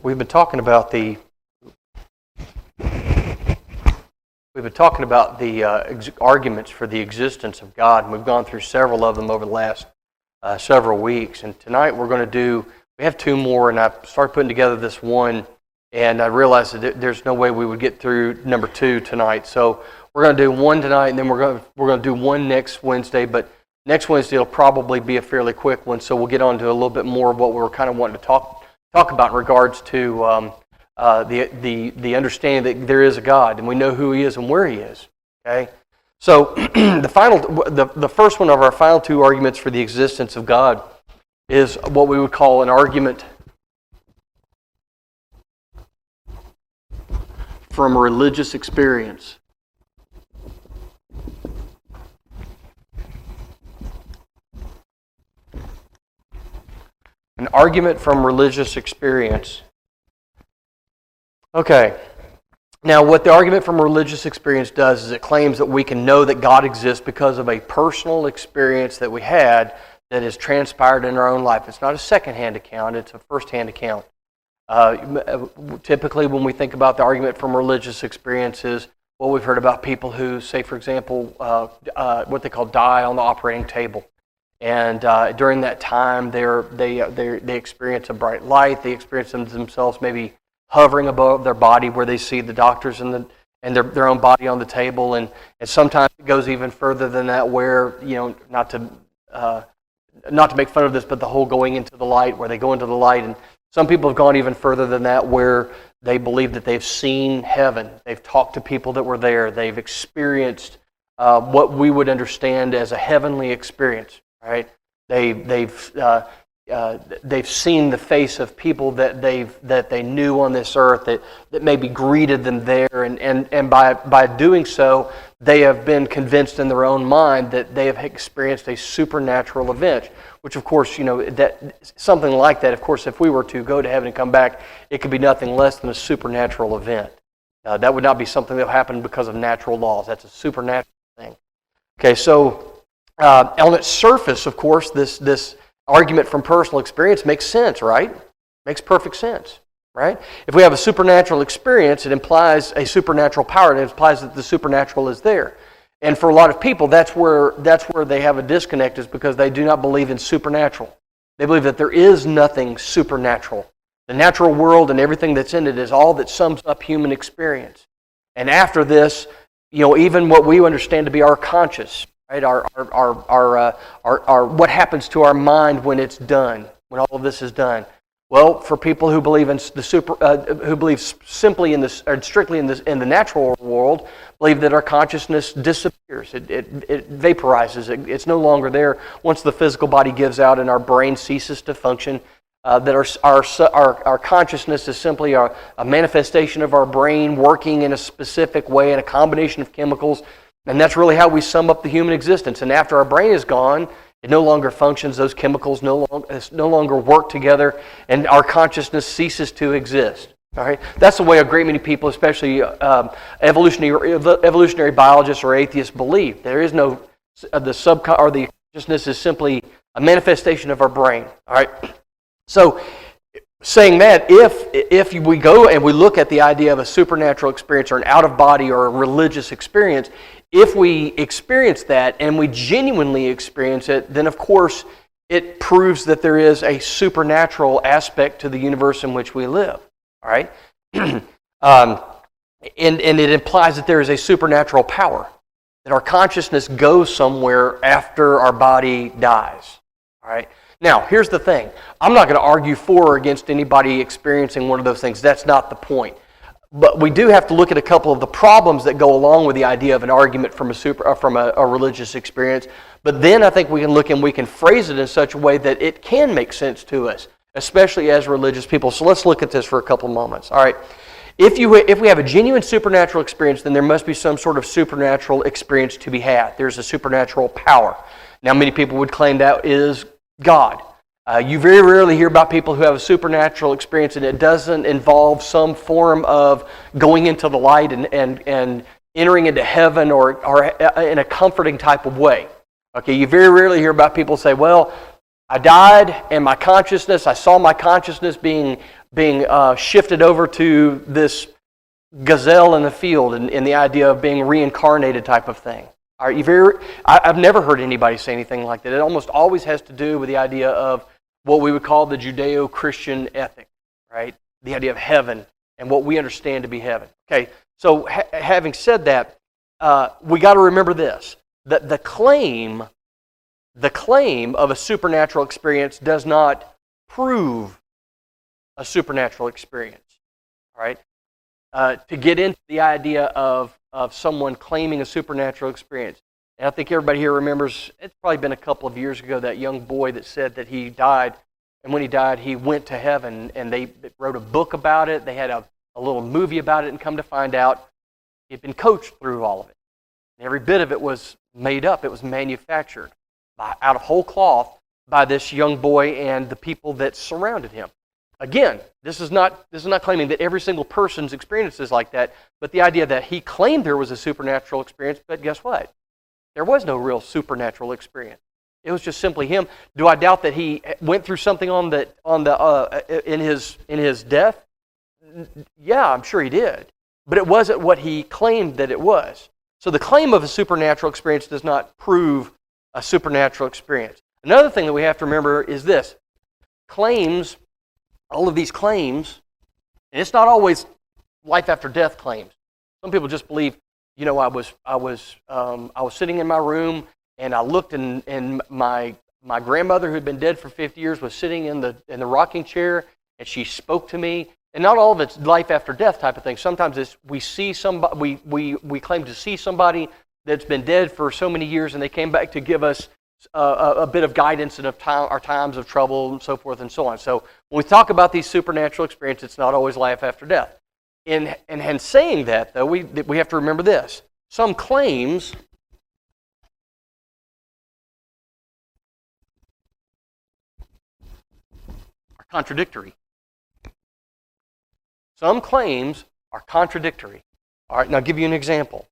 we've been talking about the arguments for the existence of God, and we've gone through several of them over the last several weeks. And tonight we have two more, and I started putting together this one, and I realized that there's no way we would get through number 2 tonight. So we're going to do one tonight, and then we're going to do one next Wednesday. But next Wednesday will probably be a fairly quick one, so we'll get on to a little bit more of what we were kind of wanting to talk about in regards to the understanding that there is a God, and we know who He is and where He is. Okay, so the first one of our final two arguments for the existence of God is what we would call an argument from religious experience. An argument from religious experience. Okay. Now, what the argument from religious experience does is it claims that we can know that God exists because of a personal experience that we had that has transpired in our own life. It's not a second-hand account, it's a first-hand account. Typically, when we think about the argument from religious experiences, what we've heard about people who, say, for example, what they call die on the operating table. And during that time, they experience a bright light. They experience themselves maybe hovering above their body, where they see the doctors and their own body on the table. And sometimes it goes even further than that, where, not to make fun of this, but the whole going into the light, where they go into the light. And some people have gone even further than that, where they believe that they've seen heaven. They've talked to people that were there. They've experienced what we would understand as a heavenly experience. Right? They've seen the face of people that they knew on this earth that maybe greeted them there, and by doing so, they have been convinced in their own mind that they have experienced a supernatural event. Which, of course, that something like that. Of course, if we were to go to heaven and come back, it could be nothing less than a supernatural event. That would not be something that happened because of natural laws. That's a supernatural thing. Okay, so. On its surface, of course, this argument from personal experience makes sense, right? Makes perfect sense, right? If we have a supernatural experience, it implies a supernatural power. It implies that the supernatural is there. And for a lot of people, that's where they have a disconnect, is because they do not believe in supernatural. They believe that there is nothing supernatural. The natural world and everything that's in it is all that sums up human experience. And after this, even what we understand to be our conscious, right? Our what happens to our mind when it's done, when all of this is done. Well, for people who believe in who believe simply in this, or strictly in the natural world, believe that our consciousness disappears. It vaporizes. It's no longer there once the physical body gives out and our brain ceases to function. That our consciousness is simply a manifestation of our brain working in a specific way, in a combination of chemicals. And that's really how we sum up the human existence. And after our brain is gone, it no longer functions. Those chemicals no longer work together, and our consciousness ceases to exist. All right, that's the way a great many people, especially evolutionary biologists or atheists, believe. There is no the consciousness is simply a manifestation of our brain. All right, so. Saying that, if we go and we look at the idea of a supernatural experience or an out-of-body or a religious experience, if we experience that and we genuinely experience it, then of course it proves that there is a supernatural aspect to the universe in which we live. All right, and it implies that there is a supernatural power, that our consciousness goes somewhere after our body dies. All right. Now, here's the thing. I'm not going to argue for or against anybody experiencing one of those things. That's not the point. But we do have to look at a couple of the problems that go along with the idea of an argument from a religious experience. But then I think we can look and we can phrase it in such a way that it can make sense to us, especially as religious people. So let's look at this for a couple of moments. All right. If we have a genuine supernatural experience, then there must be some sort of supernatural experience to be had. There's a supernatural power. Now, many people would claim that is God. You very rarely hear about people who have a supernatural experience and it doesn't involve some form of going into the light and entering into heaven or in a comforting type of way. Okay, you very rarely hear about people say, well, I died and I saw my consciousness being being shifted over to this gazelle in the field and the idea of being reincarnated type of thing. All right, I've never heard anybody say anything like that. It almost always has to do with the idea of what we would call the Judeo-Christian ethic, right? The idea of heaven and what we understand to be heaven. Okay, so having said that, we got to remember this, that the claim of a supernatural experience does not prove a supernatural experience. All right? To get into the idea of someone claiming a supernatural experience. And I think everybody here remembers, it's probably been a couple of years ago, that young boy that said that he died, and when he died, he went to heaven, and they wrote a book about it. They had a little movie about it, and come to find out, he'd been coached through all of it. And every bit of it was made up. It was manufactured out of whole cloth by this young boy and the people that surrounded him. Again, this is not claiming that every single person's experience is like that, but the idea that he claimed there was a supernatural experience, but guess what? There was no real supernatural experience. It was just simply him. Do I doubt that he went through something in his death? Yeah, I'm sure he did. But it wasn't what he claimed that it was. So the claim of a supernatural experience does not prove a supernatural experience. Another thing that we have to remember is this. Claims, all of these claims, and it's not always life after death claims. Some people just believe, I was sitting in my room and I looked and my grandmother, who had been dead for 50 years, was sitting in the rocking chair, and she spoke to me. And not all of it's life after death type of thing. Sometimes it's we see somebody, we claim to see somebody that's been dead for so many years, and they came back to give us a bit of guidance in our times of trouble and so forth and so on. So when we talk about these supernatural experiences, it's not always life after death. In saying that, though, we have to remember this. Some claims are contradictory. Some claims are contradictory. All right, now I'll give you an example.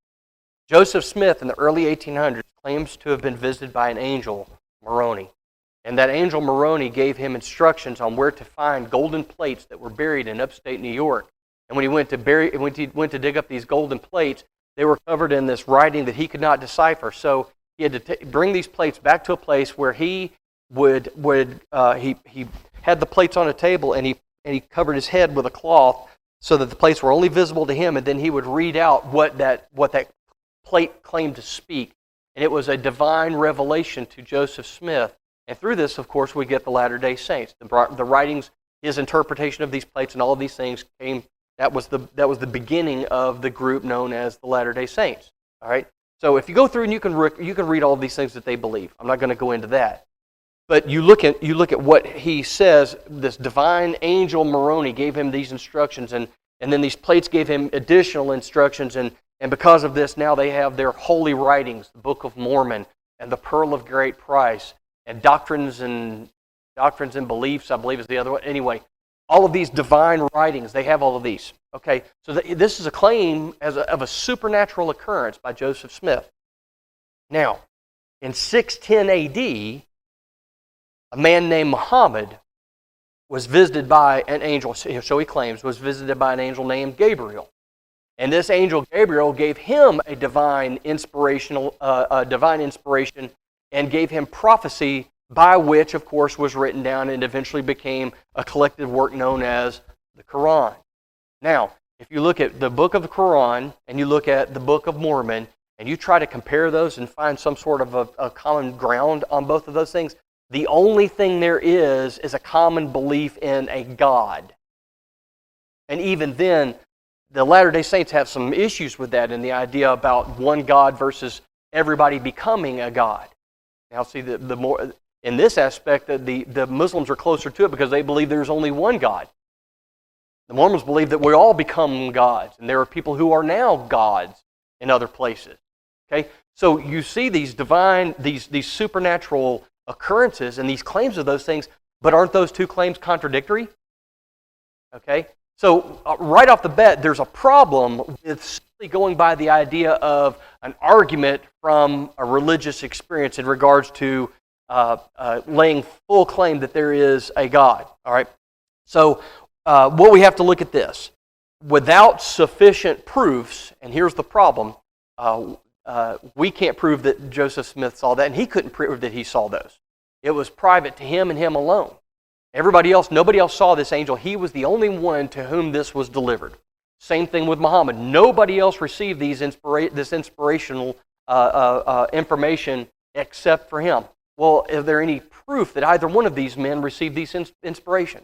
Joseph Smith in the early 1800s claims to have been visited by an angel, Moroni. And that angel Moroni gave him instructions on where to find golden plates that were buried in upstate New York. And when he went to dig up these golden plates, they were covered in this writing that he could not decipher. So he had to bring these plates back to a place where he he had the plates on a table, and he covered his head with a cloth so that the plates were only visible to him, and then he would read out what that plate claimed to speak. And it was a divine revelation to Joseph Smith. And through this, of course, we get the Latter-day Saints. The writings, his interpretation of these plates and all of these things came, that was the beginning of the group known as the Latter-day Saints. All right? So if you go through and you can read all of these things that they believe. I'm not going to go into that. But you look at what he says, this divine angel Moroni gave him these instructions, and then these plates gave him additional instructions, and because of this, now they have their holy writings, the Book of Mormon and the Pearl of Great Price, and Doctrines and Beliefs, I believe is the other one. Anyway, all of these divine writings, they have all of these. Okay, so this is a claim of a supernatural occurrence by Joseph Smith. Now, in 610 A.D., a man named Muhammad was visited by an angel, so he claims, was visited by an angel named Gabriel. And this angel Gabriel gave him a divine inspiration and gave him prophecy, by which, of course, was written down and eventually became a collective work known as the Quran. Now, if you look at the book of the Quran and you look at the Book of Mormon and you try to compare those and find some sort of a common ground on both of those things, the only thing there is a common belief in a God. And even then, the Latter-day Saints have some issues with that, and the idea about one God versus everybody becoming a God. Now, see, the more in this aspect, the Muslims are closer to it because they believe there's only one God. The Mormons believe that we all become gods, and there are people who are now gods in other places. Okay, so you see these divine, these supernatural occurrences and these claims of those things, but aren't those two claims contradictory? Okay, so right off the bat, there's a problem with simply going by the idea of an argument from a religious experience in regards to laying full claim that there is a God. All right, so what we have to look at this. Without sufficient proofs, and here's the problem, we can't prove that Joseph Smith saw that, and he couldn't prove that he saw those. It was private to him and him alone. Nobody else saw this angel. He was the only one to whom this was delivered. Same thing with Muhammad. Nobody else received this inspirational information except for him. Well, is there any proof that either one of these men received these inspiration?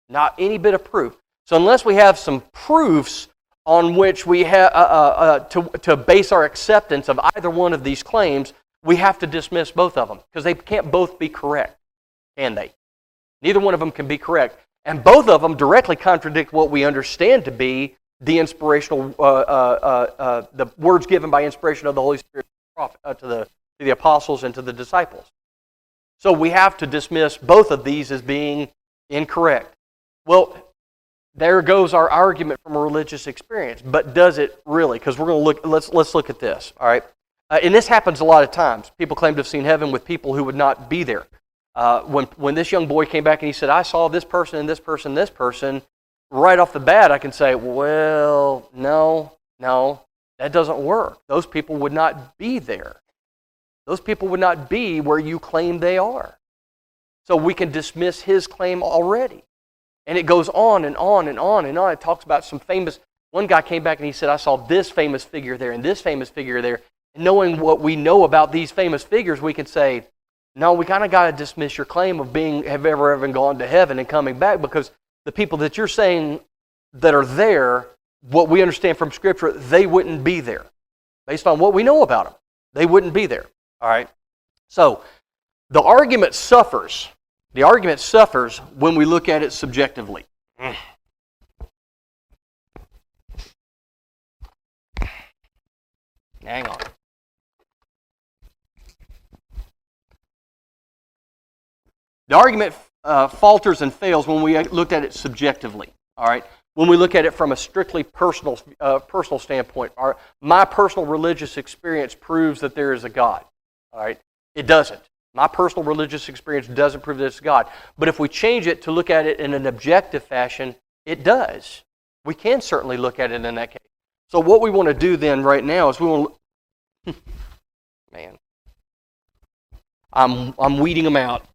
Not any bit of proof. So unless we have some proofs on which we have to base our acceptance of either one of these claims, we have to dismiss both of them because they can't both be correct, can they? Neither one of them can be correct. And both of them directly contradict what we understand to be the inspirational, the words given by inspiration of the Holy Spirit to the apostles and to the disciples. So we have to dismiss both of these as being incorrect. Well, there goes our argument from a religious experience. But does it really? Because we're going to look. Let's look at this. All right, and this happens a lot of times. People claim to have seen heaven with people who would not be there. When this young boy came back and he said, "I saw this person and this person, this person," right off the bat, I can say, "Well, no, that doesn't work. Those people would not be there. Those people would not be where you claim they are." So we can dismiss his claim already. And it goes on and on and on and on. It talks about some famous... One guy came back and he said, "I saw this famous figure there and this famous figure there." And knowing what we know about these famous figures, we can say, no, we kind of got to dismiss your claim of have ever gone to heaven and coming back, because the people that you're saying that are there, what we understand from Scripture, they wouldn't be there. Based on what we know about them, they wouldn't be there. All right? So, the argument suffers. The argument suffers when we look at it subjectively. Hang on. The argument falters and fails when we looked at it subjectively. All right, when we look at it from a strictly personal standpoint, my personal religious experience proves that there is a God. All right, it doesn't. My personal religious experience doesn't prove that it's God. But if we change it to look at it in an objective fashion, it does. We can certainly look at it in that case. So what we want to do then right now is we want to... Man. I'm weeding them out.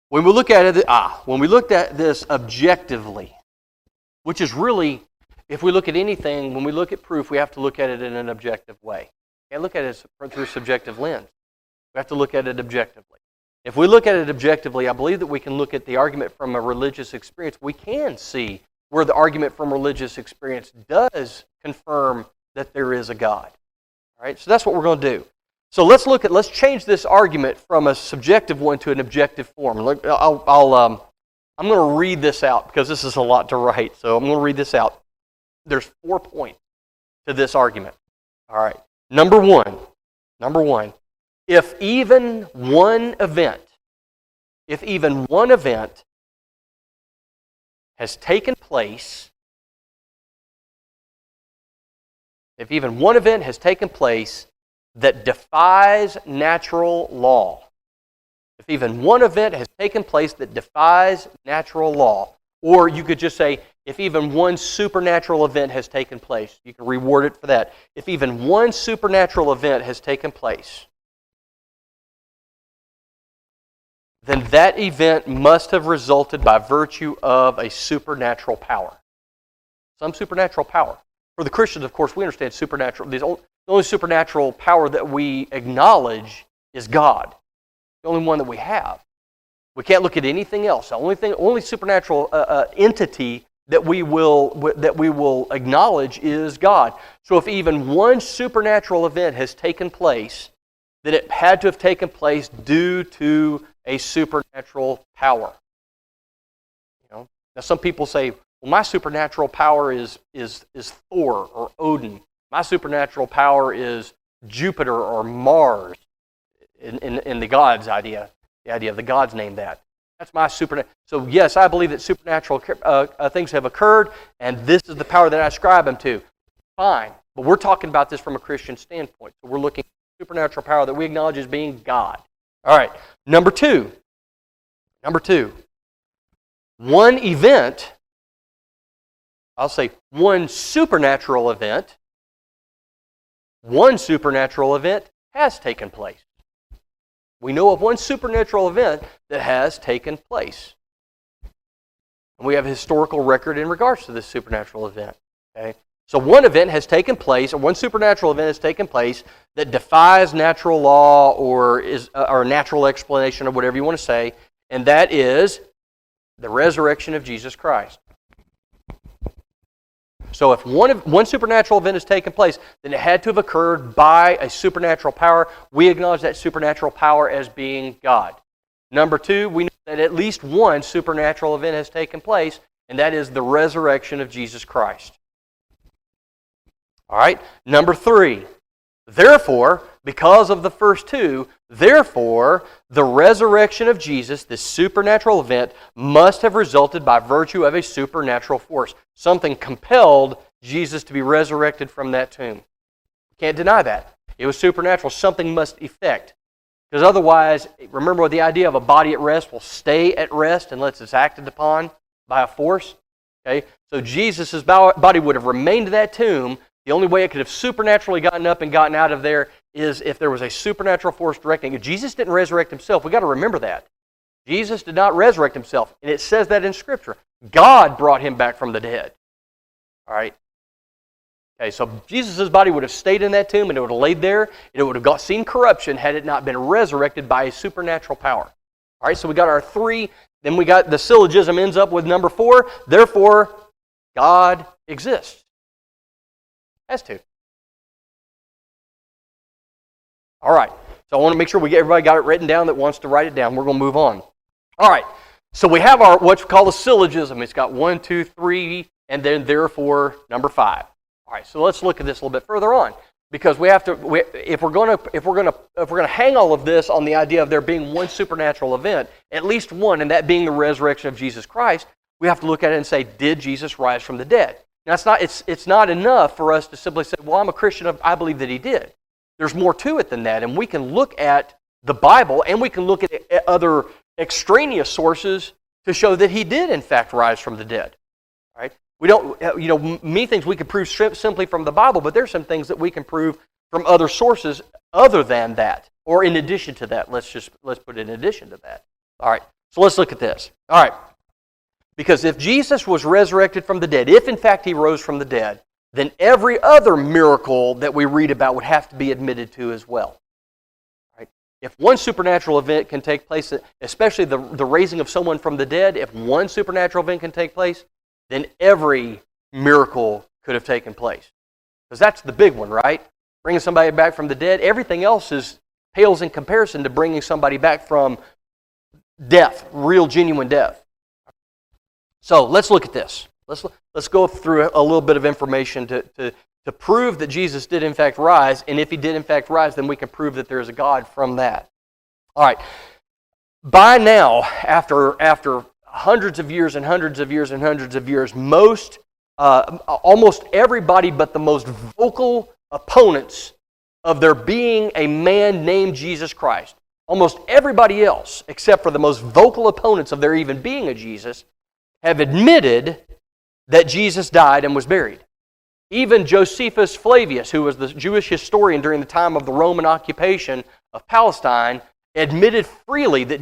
When we look at it, when we looked at this objectively, which is really, if we look at anything, when we look at proof, we have to look at it in an objective way. We can't look at it through a subjective lens. We have to look at it objectively. If we look at it objectively, I believe that we can look at the argument from a religious experience. We can see where the argument from religious experience does confirm that there is a God. All right, so that's what we're going to do. So let's change this argument from a subjective one to an objective form. I'm going to read this out because this is a lot to write. So I'm going to read this out. There's 4 points to this argument. All right. Number one, if even one event has taken place, that defies natural law. If even one event has taken place that defies natural law, or you could just say, if even one supernatural event has taken place, you can reword it for that. If even one supernatural event has taken place, then that event must have resulted by virtue of a supernatural power. Some supernatural power. For the Christians, of course, we understand supernatural. The only supernatural power that we acknowledge is God. The only one that we have. We can't look at anything else. The only supernatural entity that we will acknowledge is God. So if even one supernatural event has taken place, then it had to have taken place due to a supernatural power. Now some people say, well, my supernatural power is Thor or Odin. My supernatural power is Jupiter or Mars in the God's idea. The idea of the gods named that. That's my supernatural. So yes, I believe that supernatural things have occurred, and this is the power that I ascribe them to. Fine. But we're talking about this from a Christian standpoint. So we're looking at supernatural power that we acknowledge as being God. All right. Number two, Number two, one event, I'll say one supernatural event has taken place. We know of one supernatural event that has taken place. And we have a historical record in regards to this supernatural event. Okay? So one event has taken place, or one supernatural event has taken place that defies natural law or natural explanation or whatever you want to say, and that is the resurrection of Jesus Christ. So if one supernatural event has taken place, then it had to have occurred by a supernatural power. We acknowledge that supernatural power as being God. Number two, we know that at least one supernatural event has taken place, and that is the resurrection of Jesus Christ. All right, number three, therefore, because of the first two, therefore, the resurrection of Jesus, this supernatural event, must have resulted by virtue of a supernatural force. Something compelled Jesus to be resurrected from that tomb. Can't deny that. It was supernatural. Something must effect. Because otherwise, remember the idea of a body at rest will stay at rest unless it's acted upon by a force. Okay? So Jesus' body would have remained in that tomb. The only way it could have supernaturally gotten up and gotten out of there is if there was a supernatural force directing it. Jesus didn't resurrect himself. We've got to remember that. Jesus did not resurrect himself. And it says that in Scripture. God brought him back from the dead. All right? Okay, so Jesus' body would have stayed in that tomb and it would have laid there. And it would have seen corruption had it not been resurrected by a supernatural power. All right, so we got our three. Then we got the syllogism ends up with number four. Therefore, God exists. Has to. All right. So I want to make sure everybody got it written down that wants to write it down. We're going to move on. All right. So we have our what's called a syllogism. It's got 1, 2, 3, and then therefore number 5. All right. So let's look at this a little bit further on, because we have to. If we're going to hang all of this on the idea of there being one supernatural event, at least one, and that being the resurrection of Jesus Christ, we have to look at it and say, did Jesus rise from the dead? Now, it's not enough for us to simply say, well, I'm a Christian, I believe that he did. There's more to it than that, and we can look at the Bible, and we can look at other extraneous sources to show that he did, in fact, rise from the dead. All right? We don't, many things we can prove simply from the Bible, but there's some things that we can prove from other sources other than that, or in addition to that. Let's put it in addition to that. All right, so let's look at this. All right. Because if Jesus was resurrected from the dead, if in fact he rose from the dead, then every other miracle that we read about would have to be admitted to as well. Right? If one supernatural event can take place, especially the raising of someone from the dead, if one supernatural event can take place, then every miracle could have taken place. Because that's the big one, right? Bringing somebody back from the dead. Everything else pales in comparison to bringing somebody back from death, real genuine death. So let's look at this. Let's go through a little bit of information to prove that Jesus did in fact rise, and if he did in fact rise, then we can prove that there is a God from that. All right. By now, after hundreds of years and hundreds of years and hundreds of years, almost everybody but the most vocal opponents of there being a man named Jesus Christ, almost everybody else, except for the most vocal opponents of there even being a Jesus, have admitted that Jesus died and was buried. Even Josephus Flavius, who was the Jewish historian during the time of the Roman occupation of Palestine, admitted freely that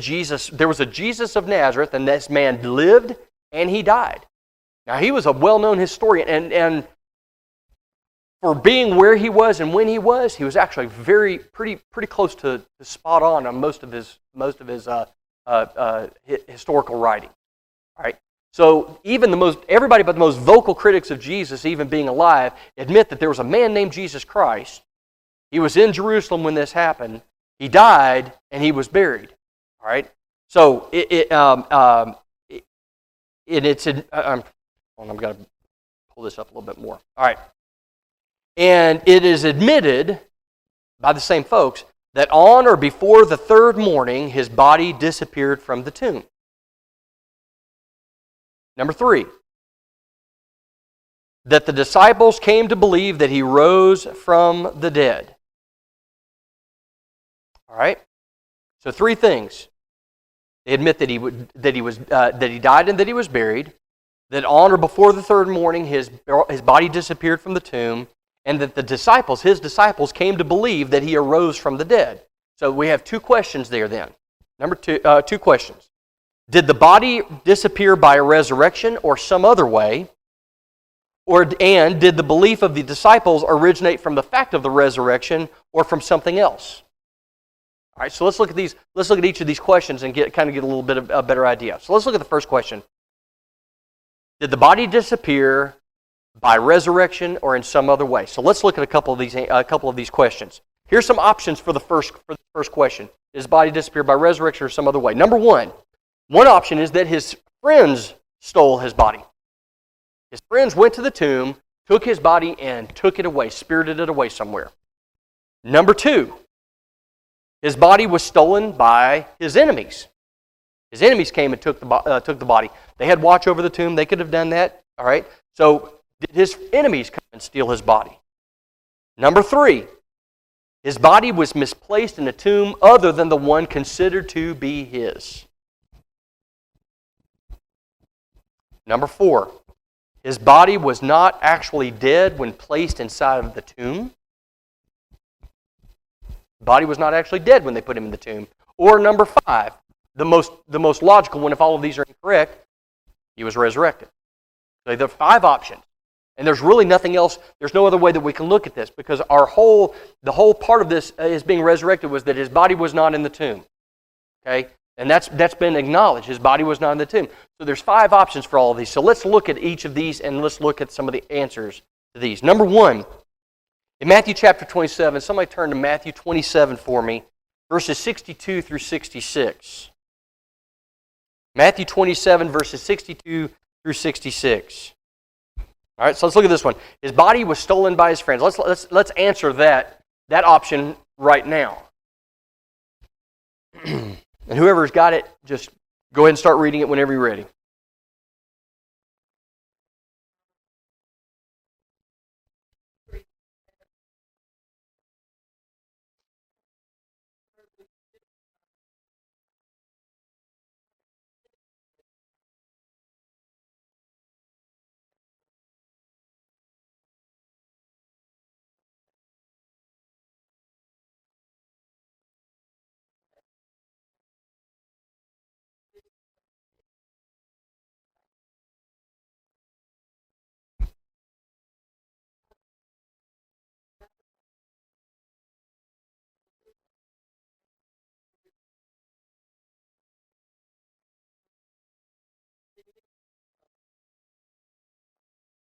there was a Jesus of Nazareth, and this man lived and he died. Now, he was a well-known historian, and for being where he was and when he was actually pretty close to spot on most of his historical writing. All right. So even everybody but the most vocal critics of Jesus, even being alive, admit that there was a man named Jesus Christ. He was in Jerusalem when this happened. He died and he was buried. All right. So I'm going to pull this up a little bit more. All right. And it is admitted by the same folks that on or before the third morning, his body disappeared from the tomb. Number 3, that the disciples came to believe that he rose from the dead. All right? So 3 things. They admit that he died and that he was buried, that on or before the third morning his body disappeared from the tomb, and that his disciples came to believe that he arose from the dead. So we have two questions there then. Number two questions. Did the body disappear by a resurrection or some other way? And did the belief of the disciples originate from the fact of the resurrection or from something else? All right, so let's look at these. Let's look at each of these questions and get a little bit of a better idea. So let's look at the first question. Did the body disappear by resurrection or in some other way? So let's look at a couple of these questions. Here's some options for the first question. Did his body disappear by resurrection or some other way? Number one option is that his friends stole his body. His friends went to the tomb, took his body, and took it away, spirited it away somewhere. Number two, his body was stolen by his enemies. His enemies came and took the body. They had watch over the tomb. They could have done that. All right. So did his enemies come and steal his body? Number three, his body was misplaced in a tomb other than the one considered to be his. Number four, his body was not actually dead when placed inside of the tomb. The body was not actually dead when they put him in the tomb. Or number five, the most logical one, if all of these are incorrect, he was resurrected. So there are five options. And there's really nothing else, there's no other way that we can look at this, because the whole part of this is being resurrected was that his body was not in the tomb. Okay? And that's been acknowledged. His body was not in the tomb. So there's five options for all of these. So let's look at each of these and let's look at some of the answers to these. Number one, in Matthew chapter 27, somebody turn to Matthew 27 for me, verses 62 through 66. Matthew 27, verses 62 through 66. All right, so let's look at this one. His body was stolen by his friends. Let's answer that option right now. And whoever's got it, just go ahead and start reading it whenever you're ready.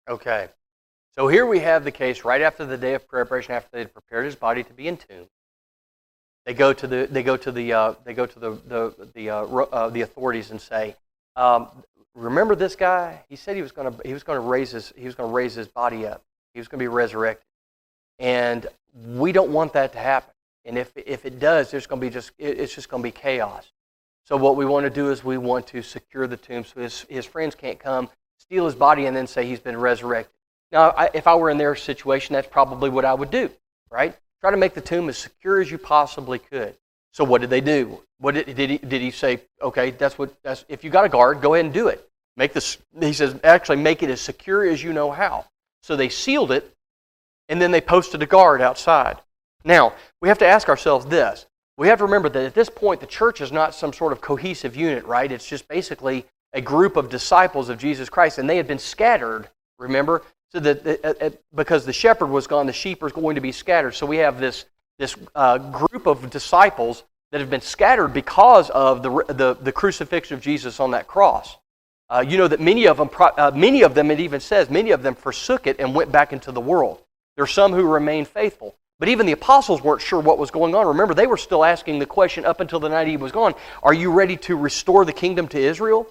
Okay. So here we have the case right after the day of preparation, after they had prepared his body to be entombed. They go to the authorities and say, remember this guy? He said he was going to raise his body up. He was going to be resurrected, and we don't want that to happen. And if it does, it's just going to be chaos. So what we want to do is we want to secure the tomb so his friends can't come, steal his body, and then say he's been resurrected. Now, if I were in their situation, that's probably what I would do, right? Try to make the tomb as secure as you possibly could. So what did they do? Did he say, okay, that's if you got a guard, go ahead and do it. He says, actually make it as secure as you know how. So they sealed it, and then they posted a guard outside. Now, we have to ask ourselves this. We have to remember that at this point, the church is not some sort of cohesive unit, right? It's just basically a group of disciples of Jesus Christ, and they had been scattered, remember? So that because the shepherd was gone, the sheep are going to be scattered. So we have this group of disciples that have been scattered because of the crucifixion of Jesus on that cross. You know that many of them, it even says, many of them forsook it and went back into the world. There are some who remained faithful. But even the apostles weren't sure what was going on. Remember, they were still asking the question up until the night he was gone, are you ready to restore the kingdom to Israel?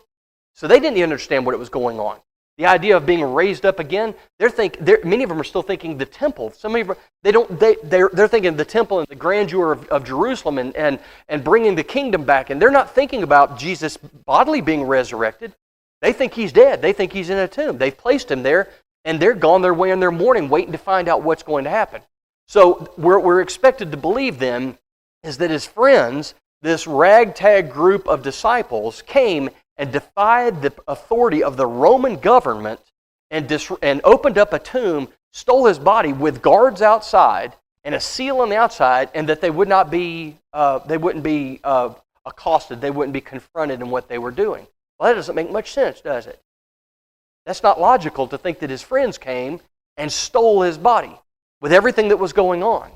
So they didn't even understand what was going on. The idea of being raised up again, many of them are still thinking the temple. They're thinking the temple and the grandeur of Jerusalem and bringing the kingdom back. And they're not thinking about Jesus bodily being resurrected. They think he's dead. They think he's in a tomb. They've placed him there, and they're gone their way in their mourning, waiting to find out what's going to happen. So we're expected to believe then is that his friends, this ragtag group of disciples came and defied the authority of the Roman government and opened up a tomb, stole his body with guards outside and a seal on the outside, and that they wouldn't be accosted, they wouldn't be confronted in what they were doing. Well, that doesn't make much sense, does it? That's not logical to think that his friends came and stole his body with everything that was going on.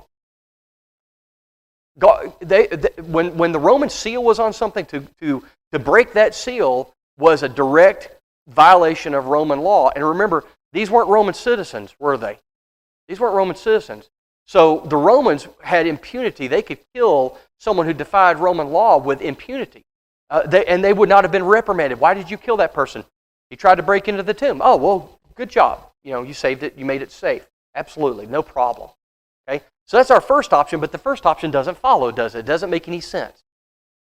When the Roman seal was on something, to break that seal was a direct violation of Roman law. And remember, these weren't Roman citizens, were they? These weren't Roman citizens. So the Romans had impunity. They could kill someone who defied Roman law with impunity. And they would not have been reprimanded. Why did you kill that person? He tried to break into the tomb. Oh, well, good job. You saved it. You made it safe. Absolutely, no problem. Okay? So that's our first option, but the first option doesn't follow, does it? It doesn't make any sense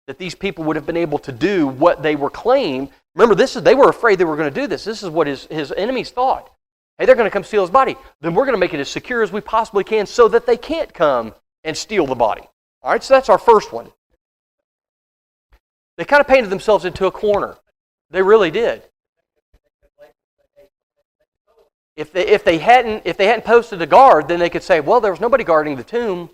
that these people would have been able to do what they were claimed. Remember, they were afraid they were going to do this. This is what his enemies thought. Hey, they're going to come steal his body. Then we're going to make it as secure as we possibly can so that they can't come and steal the body. All right, so that's our first one. They kind of painted themselves into a corner. They really did. If they hadn't posted a guard, then they could say, well, there was nobody guarding the tomb.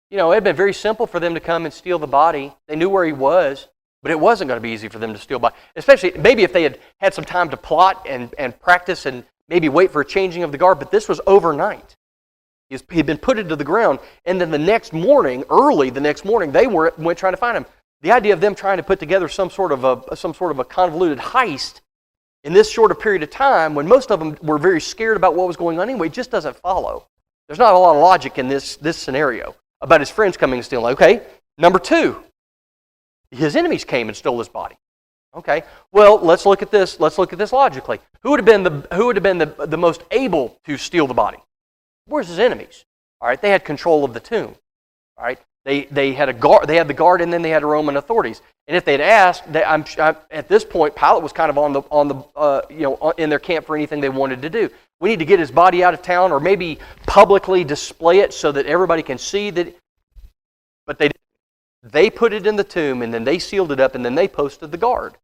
It had been very simple for them to come and steal the body. They knew where he was, but it wasn't going to be easy for them to steal the body. Especially, maybe if they had some time to plot and practice and maybe wait for a changing of the guard, but this was overnight. He'd been put into the ground, and then early the next morning, they went trying to find him. The idea of them trying to put together some sort of a convoluted heist in this short a period of time, when most of them were very scared about what was going on anyway, just doesn't follow. There's not a lot of logic in this scenario about his friends coming and stealing. Okay, number two, his enemies came and stole his body. Okay, well, let's look at this. Let's look at this logically. Who would have been the most able to steal the body? Where's his enemies? All right, they had control of the tomb. All right, they had a guard. They had the guard, and then they had Roman authorities. And if they'd asked, at this point, Pilate was kind of in their camp for anything they wanted to do. We need to get his body out of town, or maybe publicly display it so that everybody can see that. But they put it in the tomb, and then they sealed it up, and then they posted the guard.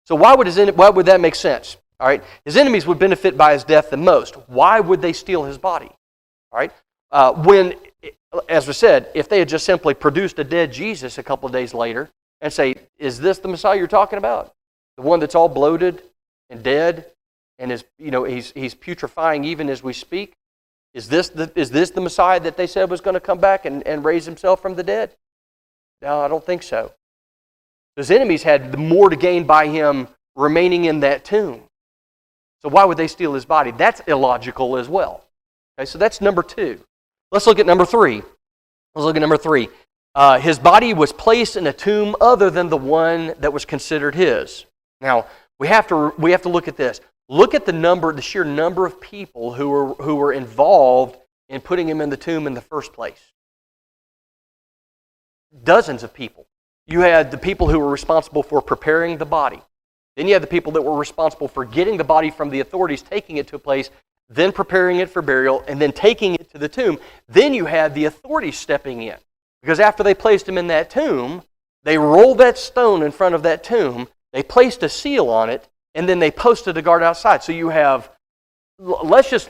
So why would that make sense? All right, his enemies would benefit by his death the most. Why would they steal his body? All right, as we said, if they had just simply produced a dead Jesus a couple of days later and say, "Is this the Messiah you're talking about? The one that's all bloated and dead, and he's putrefying even as we speak? Is this the Messiah that they said was going to come back and raise himself from the dead?" No, I don't think so. His enemies had more to gain by him remaining in that tomb. So why would they steal his body? That's illogical as well. Okay, so that's number two. Let's look at number three. His body was placed in a tomb other than the one that was considered his. Now, we have to look at this. Look at the sheer number of people who were involved in putting him in the tomb in the first place. Dozens of people. You had the people who were responsible for preparing the body. Then you had the people that were responsible for getting the body from the authorities, taking it to a place, then preparing it for burial, and then taking it to the tomb. Then you had the authorities stepping in. Because after they placed him in that tomb, they rolled that stone in front of that tomb, they placed a seal on it, and then they posted a guard outside. So you have, let's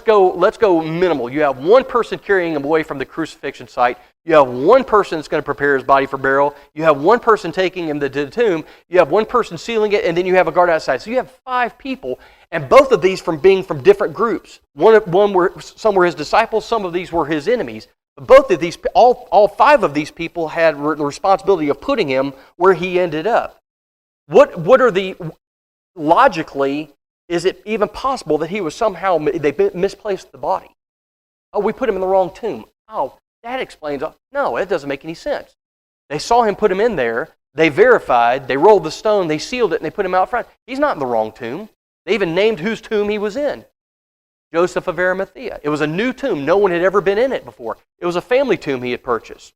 go minimal. You have one person carrying him away from the crucifixion site. You have one person that's going to prepare his body for burial. You have one person taking him to the tomb. You have one person sealing it, and then you have a guard outside. So you have 5 people, and both of these being from different groups. Some were his disciples, some of these were his enemies. But both of these, all 5 of these people had the responsibility of putting him where he ended up. Logically, is it even possible that they misplaced the body? Oh, we put him in the wrong tomb. Oh, that explains. No, it doesn't make any sense. They saw him put him in there. They verified. They rolled the stone. They sealed it, and they put him out front. He's not in the wrong tomb. They even named whose tomb he was in. Joseph of Arimathea. It was a new tomb. No one had ever been in it before. It was a family tomb he had purchased.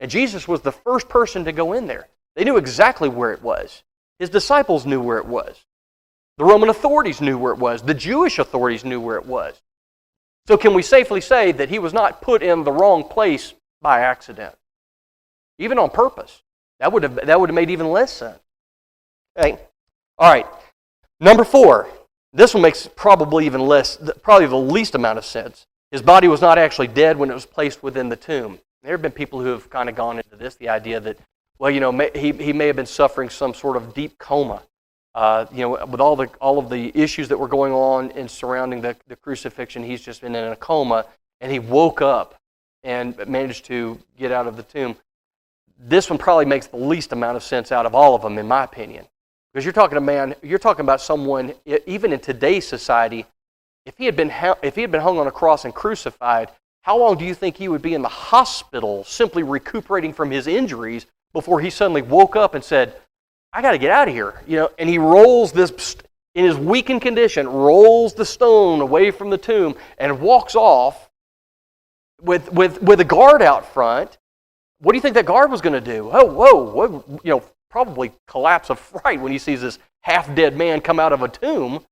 And Jesus was the first person to go in there. They knew exactly where it was. His disciples knew where it was. The Roman authorities knew where it was. The Jewish authorities knew where it was. So can we safely say that he was not put in the wrong place by accident? Even on purpose. That would have made even less sense. Okay. All right. Number 4. This one makes probably the least amount of sense. His body was not actually dead when it was placed within the tomb. There have been people who have kind of gone into this, the idea that, well, he may have been suffering some sort of deep coma. With all of the issues that were going on and surrounding the crucifixion, he's just been in a coma, and he woke up and managed to get out of the tomb. This one probably makes the least amount of sense out of all of them, in my opinion. Because you're talking about someone, even in today's society, if he had been hung on a cross and crucified, how long do you think he would be in the hospital simply recuperating from his injuries before he suddenly woke up and said, I got to get out of here? And he rolls this, in his weakened condition, rolls the stone away from the tomb and walks off with a guard out front. What do you think that guard was going to do? Oh, whoa, probably collapse of fright when he sees this half-dead man come out of a tomb.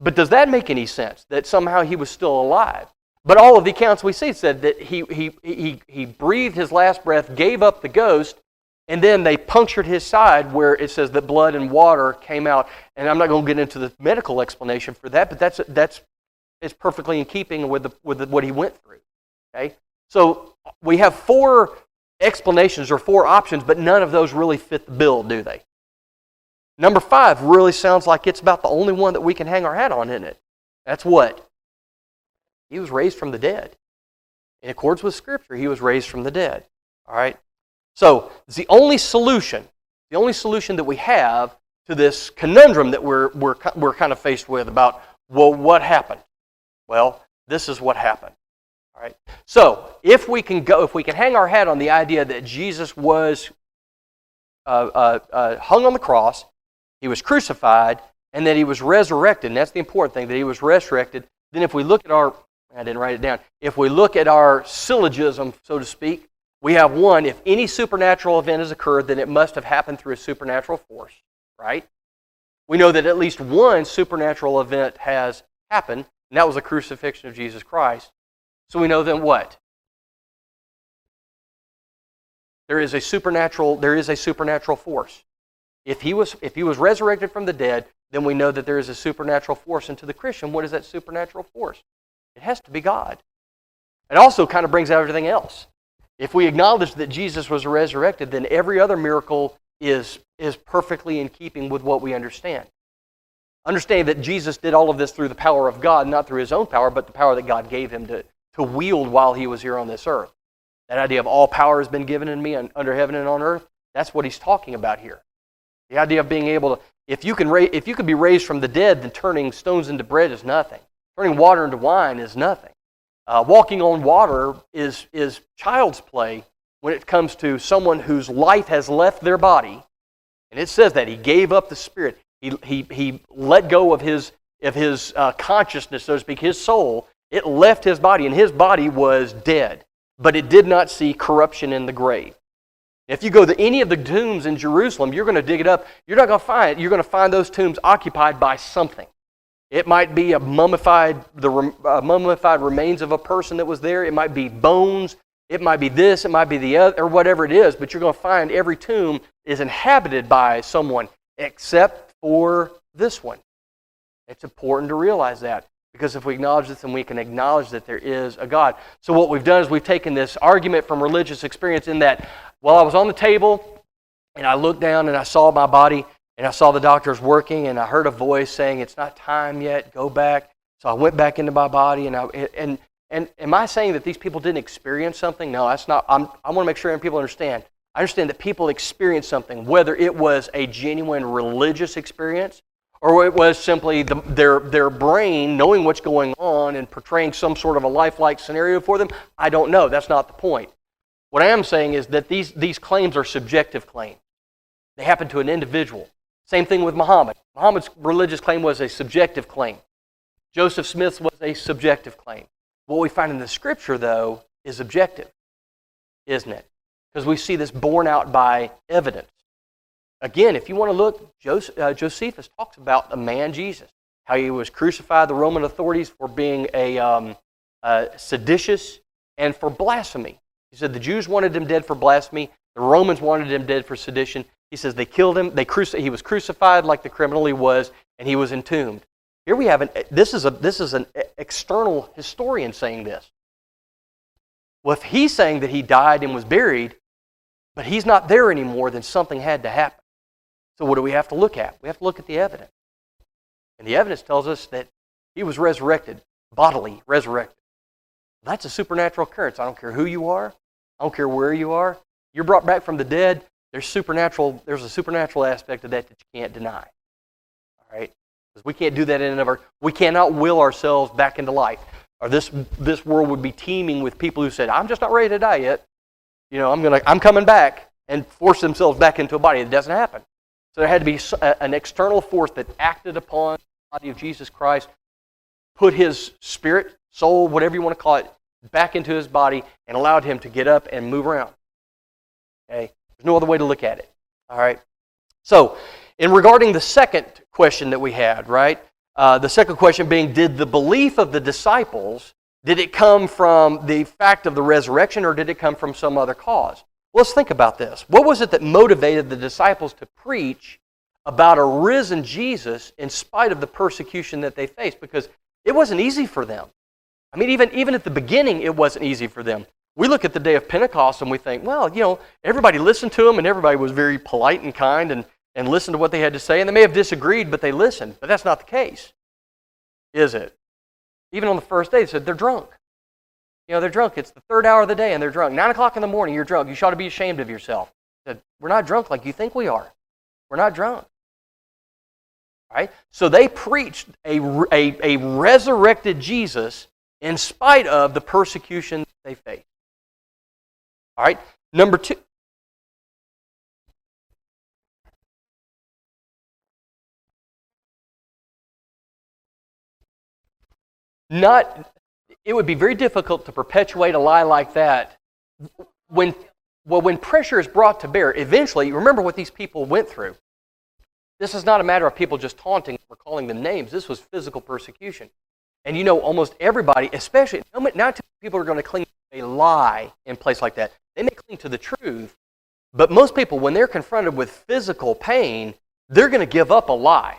But does that make any sense, that somehow he was still alive? But all of the accounts we see said that he breathed his last breath, gave up the ghost, and then they punctured his side where it says that blood and water came out. And I'm not going to get into the medical explanation for that, but it's perfectly in keeping with what he went through. Okay, so we have 4 explanations or 4 options, but none of those really fit the bill, do they? Number 5 really sounds like it's about the only one that we can hang our hat on, isn't it? That's what? He was raised from the dead. In accordance with Scripture, he was raised from the dead. All right? So, the only solution that we have to this conundrum that we're kind of faced with about, well, what happened? Well, this is what happened. All right? So, if we can hang our hat on the idea that Jesus was hung on the cross, he was crucified, and that he was resurrected, and that's the important thing, that he was resurrected, then if we look at I didn't write it down, if we look at our syllogism, so to speak, we have 1, if any supernatural event has occurred, then it must have happened through a supernatural force, right? We know that at least 1 supernatural event has happened, and that was the crucifixion of Jesus Christ. So we know then what? There is a supernatural force. If he was resurrected from the dead, then we know that there is a supernatural force. And to the Christian, what is that supernatural force? It has to be God. It also kind of brings out everything else. If we acknowledge that Jesus was resurrected, then every other miracle is perfectly in keeping with what we understand. Understand that Jesus did all of this through the power of God, not through his own power, but the power that God gave him to wield while he was here on this earth. That idea of all power has been given in me under heaven and on earth, that's what he's talking about here. The idea of being able to, if you can be raised from the dead, then turning stones into bread is nothing. Turning water into wine is nothing. Walking on water is child's play when it comes to someone whose life has left their body. And it says that he gave up the spirit. He let go of his consciousness, so to speak, his soul. It left his body, and his body was dead. But it did not see corruption in the grave. If you go to any of the tombs in Jerusalem, you're going to dig it up. You're not going to find it. You're going to find those tombs occupied by something. It might be mummified remains of a person that was there. It might be bones. It might be this. It might be the other, or whatever it is. But you're going to find every tomb is inhabited by someone, except for this one. It's important to realize that, because if we acknowledge this, then we can acknowledge that there is a God. So what we've done is we've taken this argument from religious experience in that, well, I was on the table, and I looked down, and I saw my body, and I saw the doctors working, and I heard a voice saying, it's not time yet, go back. So I went back into my body, and am I saying that these people didn't experience something? No, that's not. I want to make sure people understand. I understand that people experience something, whether it was a genuine religious experience, or it was simply their brain knowing what's going on and portraying some sort of a lifelike scenario for them. I don't know. That's not the point. What I am saying is that these claims are subjective claims. They happen to an individual. Same thing with Muhammad. Muhammad's religious claim was a subjective claim. Joseph Smith's was a subjective claim. What we find in the Scripture, though, is objective, isn't it? Because we see this borne out by evidence. Again, if you want to look, Josephus talks about the man Jesus, how he was crucified by the Roman authorities for being a seditious and for blasphemy. He said the Jews wanted him dead for blasphemy. The Romans wanted him dead for sedition. He says they killed him. He was crucified like the criminal he was, and he was entombed. Here we have this is an external historian saying this. Well, if he's saying that he died and was buried, but he's not there anymore, then something had to happen. So what do we have to look at? We have to look at the evidence. And the evidence tells us that he was resurrected, bodily resurrected. That's a supernatural occurrence. I don't care who you are. I don't care where you are. You're brought back from the dead. There's a supernatural aspect of that you can't deny. All right? Because we can't do that in and of our. We cannot will ourselves back into life. Or this world would be teeming with people who said, "I'm just not ready to die yet. You know, I'm coming back," and force themselves back into a body. It doesn't happen. So there had to be an external force that acted upon the body of Jesus Christ, put his spirit, soul, whatever you want to call it, back into his body and allowed him to get up and move around. Okay? There's no other way to look at it. All right? So, in regarding the second question that we had, right? The second question being, did the belief of the disciples, did it come from the fact of the resurrection or did it come from some other cause? Well, let's think about this. What was it that motivated the disciples to preach about a risen Jesus in spite of the persecution that they faced? Because it wasn't easy for them. I mean, even at the beginning, it wasn't easy for them. We look at the day of Pentecost and we think, well, you know, everybody listened to them and everybody was very polite and kind and listened to what they had to say. And they may have disagreed, but they listened. But that's not the case, is it? Even on the first day, they said they're drunk. You know, they're drunk. It's the third hour of the day and they're drunk. 9 o'clock in the morning, you're drunk. You ought to be ashamed of yourself. They said, we're not drunk like you think we are. We're not drunk. Right? So they preached a resurrected Jesus in spite of the persecution they faced. All right? Number two. It would be very difficult to perpetuate a lie like that when pressure is brought to bear. Eventually, remember what these people went through. This is not a matter of people just taunting or calling them names. This was physical persecution. And you know, almost everybody, especially, not people are going to cling to a lie in a place like that. They may cling to the truth, but most people, when they're confronted with physical pain, they're going to give up a lie.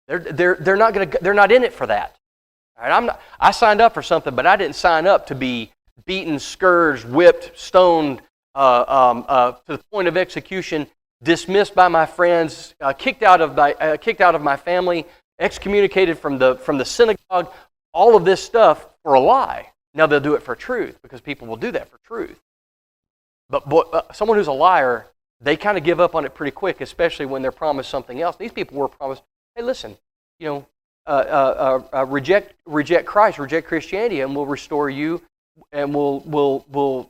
They're not in it for that. All right, I signed up for something, but I didn't sign up to be beaten, scourged, whipped, stoned to the point of execution, dismissed by my friends, kicked out of my family, excommunicated from the synagogue. All of this stuff for a lie. Now they'll do it for truth because people will do that for truth. But someone who's a liar, they kind of give up on it pretty quick, especially when they're promised something else. These people were promised, hey, listen, you know, reject Christ, reject Christianity, and we'll restore you, and we'll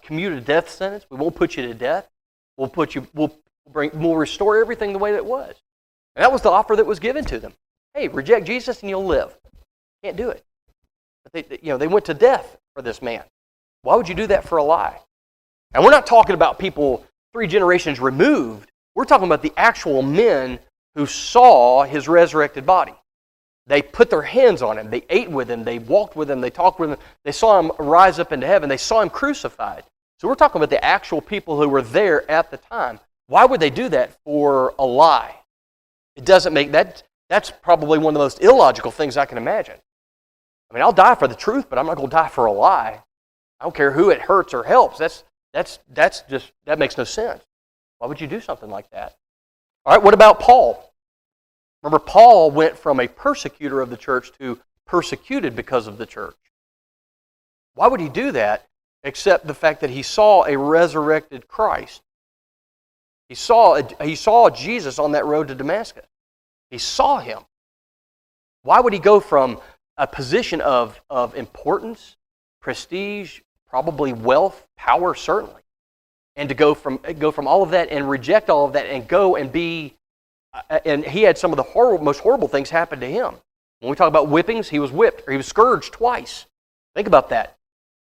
commute a death sentence. We won't put you to death. We'll restore everything the way that it was. And that was the offer that was given to them. Hey, reject Jesus and you'll live. Can't do it. But they went to death for this man. Why would you do that for a lie? And we're not talking about people 3 generations removed. We're talking about the actual men who saw his resurrected body. They put their hands on him. They ate with him. They walked with him. They talked with him. They saw him rise up into heaven. They saw him crucified. So we're talking about the actual people who were there at the time. Why would they do that for a lie? It doesn't make that. That's probably one of the most illogical things I can imagine. I mean, I'll die for the truth, but I'm not going to die for a lie. I don't care who it hurts or helps. That makes no sense. Why would you do something like that? All right, what about Paul? Remember, Paul went from a persecutor of the church to persecuted because of the church. Why would he do that except the fact that he saw a resurrected Christ? He saw Jesus on that road to Damascus. He saw him. Why would he go from a position of importance, prestige, probably wealth, power, certainly, and to go from all of that and reject all of that and go and be, and he had some of the most horrible things happen to him. When we talk about whippings, he was whipped, or he was scourged twice. Think about that.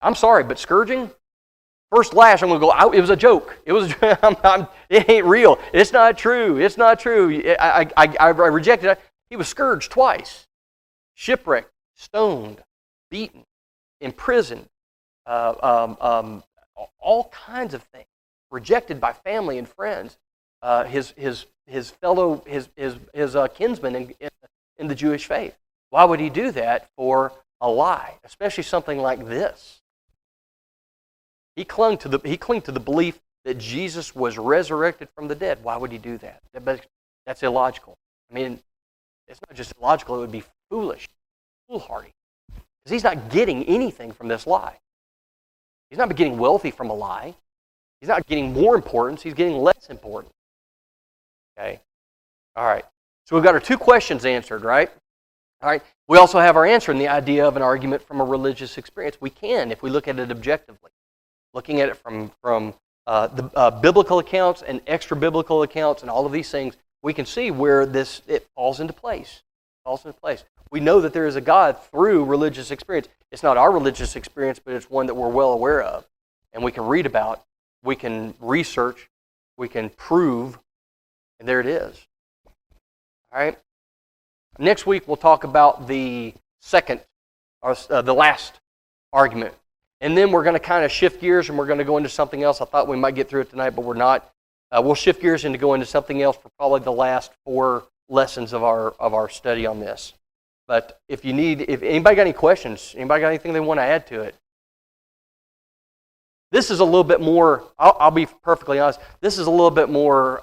I'm sorry, but scourging, first lash, I'm going to go, it was a joke. It was, it ain't real. It's not true. It's not true. I rejected it. He was scourged twice. Shipwrecked, stoned, beaten, imprisoned, all kinds of things. rejected by family and friends, his fellow kinsmen in the Jewish faith. Why would he do that for a lie, especially something like this? He clung to the belief that Jesus was resurrected from the dead. Why would he do that? That's illogical. I mean, it's not just illogical, it would be foolish, foolhardy. Because he's not getting anything from this lie. He's not getting wealthy from a lie. He's not getting more importance, he's getting less important. Okay? All right. So we've got our two questions answered, right? All right. We also have our answer in the idea of an argument from a religious experience. We can, if we look at it objectively. Looking at it from the biblical accounts and extra-biblical accounts and all of these things, we can see where it falls into place. We know that there is a God through religious experience. It's not our religious experience, but it's one that we're well aware of. And we can read about, we can research, we can prove, and there it is. All right? Next week, we'll talk about the last argument. And then we're going to kind of shift gears and we're going to go into something else. I thought we might get through it tonight, but we're not. We'll shift gears and go into something else for probably the last 4 lessons of our study on this. But if anybody got any questions, anybody got anything they want to add to it? This is a little bit more, I'll be perfectly honest, this is a little bit more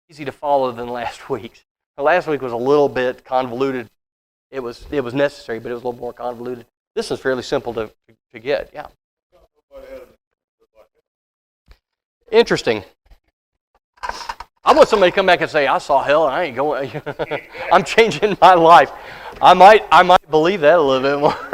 easy to follow than last week's. Last week was a little bit convoluted. It was necessary, but it was a little more convoluted. This is fairly simple to get, yeah. Interesting. I want somebody to come back and say, I saw hell and I ain't going. I'm changing my life. I might believe that a little bit more.